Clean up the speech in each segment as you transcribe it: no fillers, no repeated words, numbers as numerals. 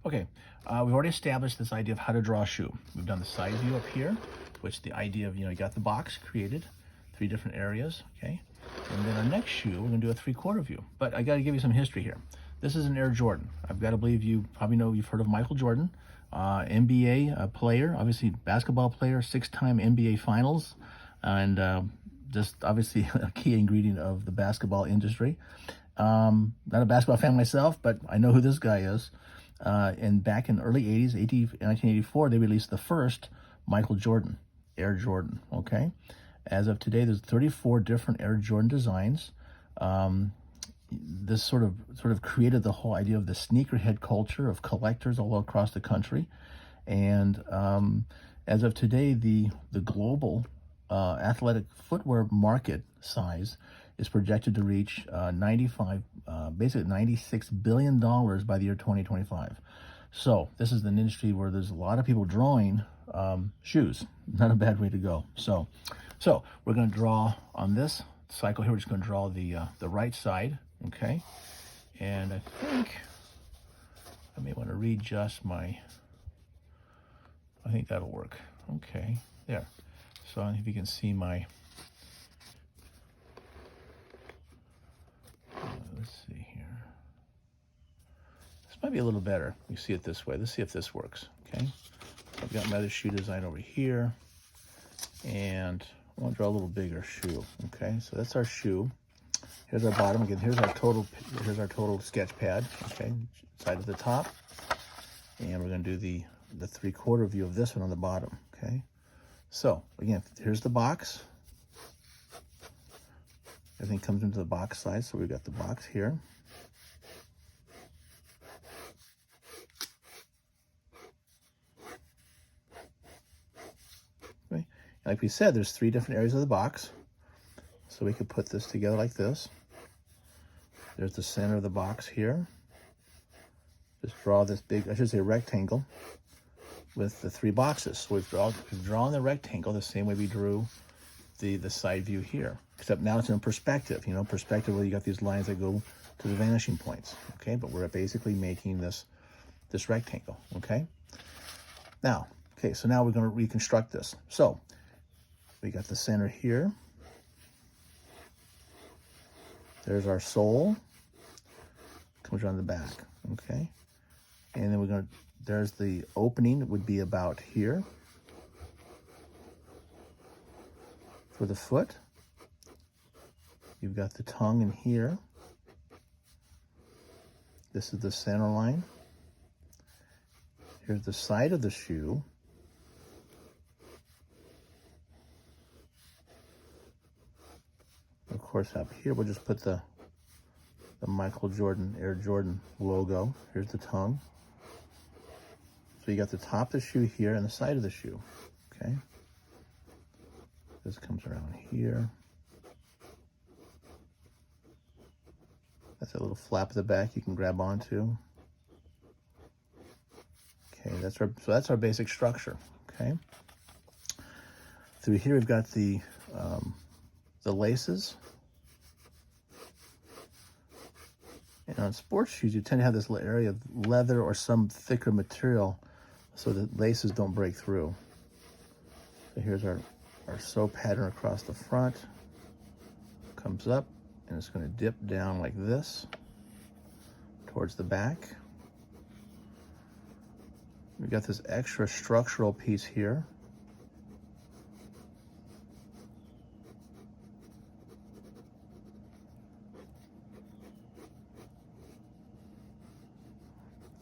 Okay, we've already established this idea of how to draw a shoe. We've done the side view up here, which the idea of, you got the box created, 3 different areas, okay? And then our next shoe, we're gonna do a 3/4 view. But I gotta give you some history here. This is an Air Jordan. I've gotta believe you probably know, you've heard of Michael Jordan, NBA player, obviously basketball player, 6-time NBA Finals, and just obviously a key ingredient of the basketball industry. Not a basketball fan myself, but I know who this guy is. And back in early 80s, 1984, they released the first Michael Jordan, Air Jordan, okay? As of today, there's 34 different Air Jordan designs. This sort of created the whole idea of the sneakerhead culture of collectors all across the country. And as of today, the global athletic footwear market size is projected to reach basically $96 billion by the year 2025. So this is an industry where there's a lot of people drawing shoes. Not a bad way to go. So we're going to draw on this cycle here. We're just going to draw the right side, okay? And I think I may want to readjust my. I think that'll work. Okay, there. So if you can see my. Let's see here. This might be a little better. You see it this way. Let's see if this works. Okay. So I've got my other shoe design over here, and I want to draw a little bigger shoe. Okay. So that's our shoe. Here's our bottom again. Here's our total sketch pad. Okay. Side to the top, and we're going to do the 3/4 view of this one on the bottom. Okay. So again, here's the box. Everything comes into the box size, so we've got the box here. Okay. Like we said, there's 3 different areas of the box, so we could put this together like this. There's the center of the box here. Just draw this big, I should say rectangle, with the 3 boxes. So we've drawn the rectangle the same way we drew the side view here, except now it's in perspective. Perspective where you got these lines that go to the vanishing points. Okay, but we're basically making this rectangle. Okay. Now, so now we're going to reconstruct this. So we got the center here. There's our sole. Comes around the back. Okay, and then there's the opening. It would be about here. For the foot, you've got the tongue in here. This is the center line. Here's the side of the shoe. Of course, up here, we'll just put the Michael Jordan, Air Jordan logo. Here's the tongue. So you got the top of the shoe here and the side of the shoe, okay? This comes around here. That's a little flap at the back you can grab onto. Okay, that's our basic structure. Okay. Through here we've got the laces. And on sports shoes, you tend to have this area of leather or some thicker material so that laces don't break through. So here's our sew pattern across the front. Comes up, and it's going to dip down like this towards the back. We've got this extra structural piece here.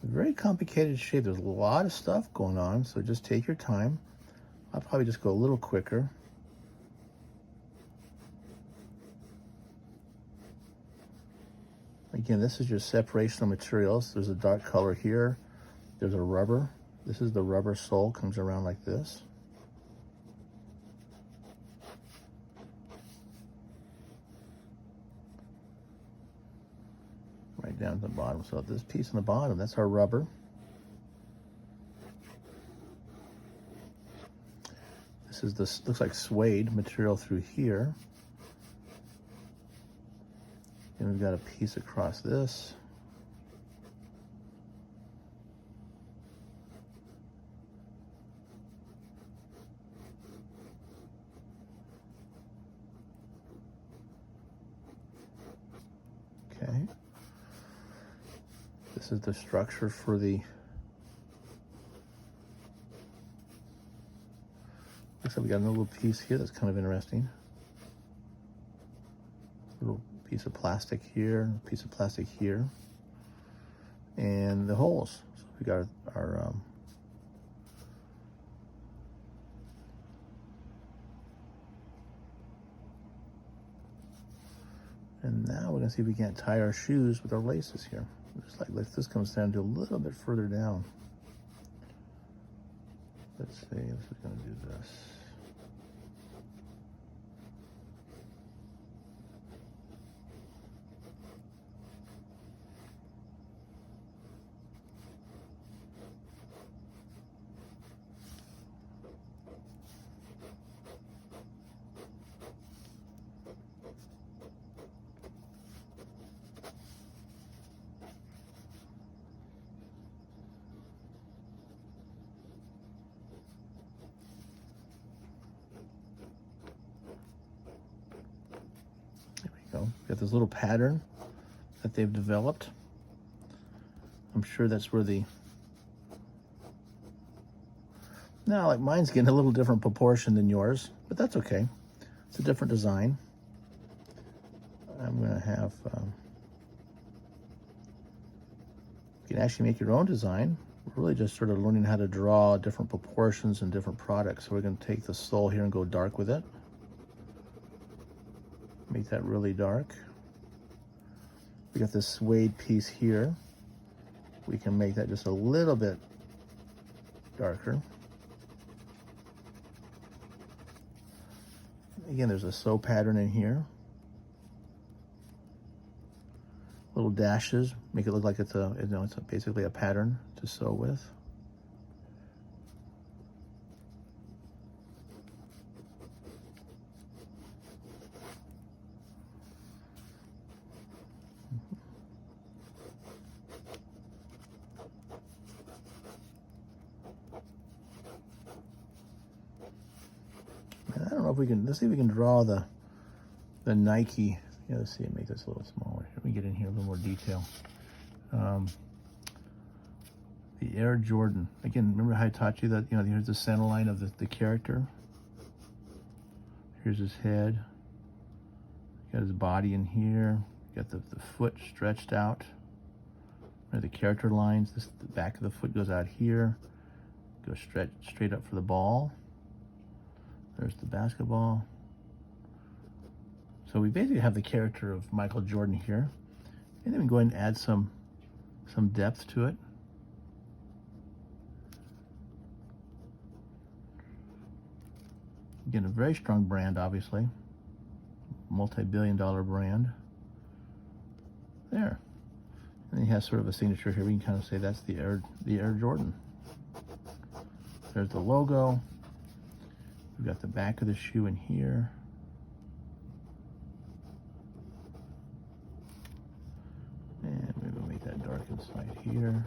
Very complicated shape. There's a lot of stuff going on, so just take your time. I'll probably just go a little quicker. Again, this is your separation of materials. There's a dark color here. There's a rubber. This is the rubber sole, comes around like this. Right down to the bottom. So this piece on the bottom, that's our rubber. This looks like suede material through here. And we've got a piece across this. This is the structure for the, looks like we got another little piece here that's kind of interesting. Little piece of plastic here, piece of plastic here, and the holes. So we got our and now we're gonna see if we can't tie our shoes with our laces here. Just like this comes down to a little bit further down. Let's see, this is gonna do this. Got this little pattern that they've developed. I'm sure that's where the, now like mine's getting a little different proportion than yours, but that's okay. It's a different design. I'm gonna have, you can actually make your own design. We're really just sort of learning how to draw different proportions and different products. So we're gonna take the sole here and go dark with it. Make that really dark. We got this suede piece here. We can make that just a little bit darker. Again, there's a sew pattern in here. Little dashes, make it look like it's a, it's basically a pattern to sew with. I don't know if we can, let's see if we can draw the Nike. Yeah, let's see, make this a little smaller. Let me get in here a little more detail. The Air Jordan. Again, remember how I taught you that, here's the center line of the character. Here's his head. Got his body in here. Got the foot stretched out. Where the character lines, the back of the foot goes out here. Goes straight up for the ball. There's the basketball. So we basically have the character of Michael Jordan here. And then we go ahead and add some depth to it. Again, a very strong brand, obviously. Multi-billion-dollar brand. There. And he has sort of a signature here. We can kind of say that's the Air Jordan. There's the logo. We've got the back of the shoe in here. And maybe we'll make that dark inside here.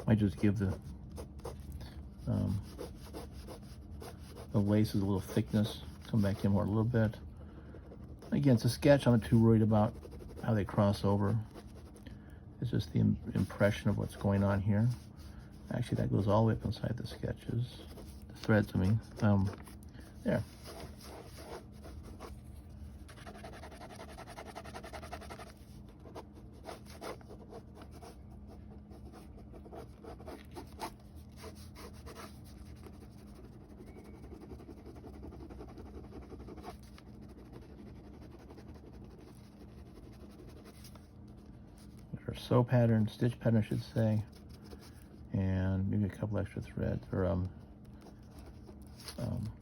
Might just give the laces a little thickness. Come back in more a little bit. Again, it's a sketch. I'm not too worried about how they cross over. It's just the impression of what's going on here. Actually, that goes all the way up inside the sketches. The threads, I mean. There. Or sew pattern, stitch pattern, I should say, and maybe a couple extra threads or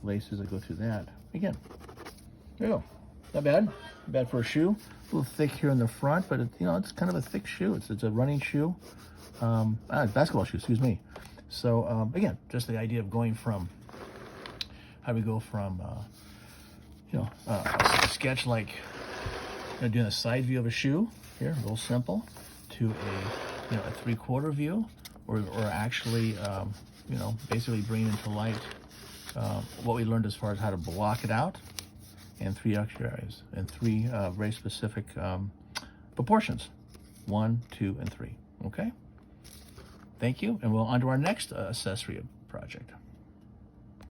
laces that go through that. Again, there you go. Not bad. Not bad for a shoe. A little thick here in the front, but it's kind of a thick shoe. It's a running shoe, basketball shoe. Excuse me. So again, just the idea of going from how we go from a sketch like doing a side view of a shoe here, real simple, to a 3/4 view, or actually basically bringing into light what we learned as far as how to block it out, and 3 extra areas, and 3 very specific proportions, 1, 2, and 3. Okay. Thank you, and we'll on to our next accessory project.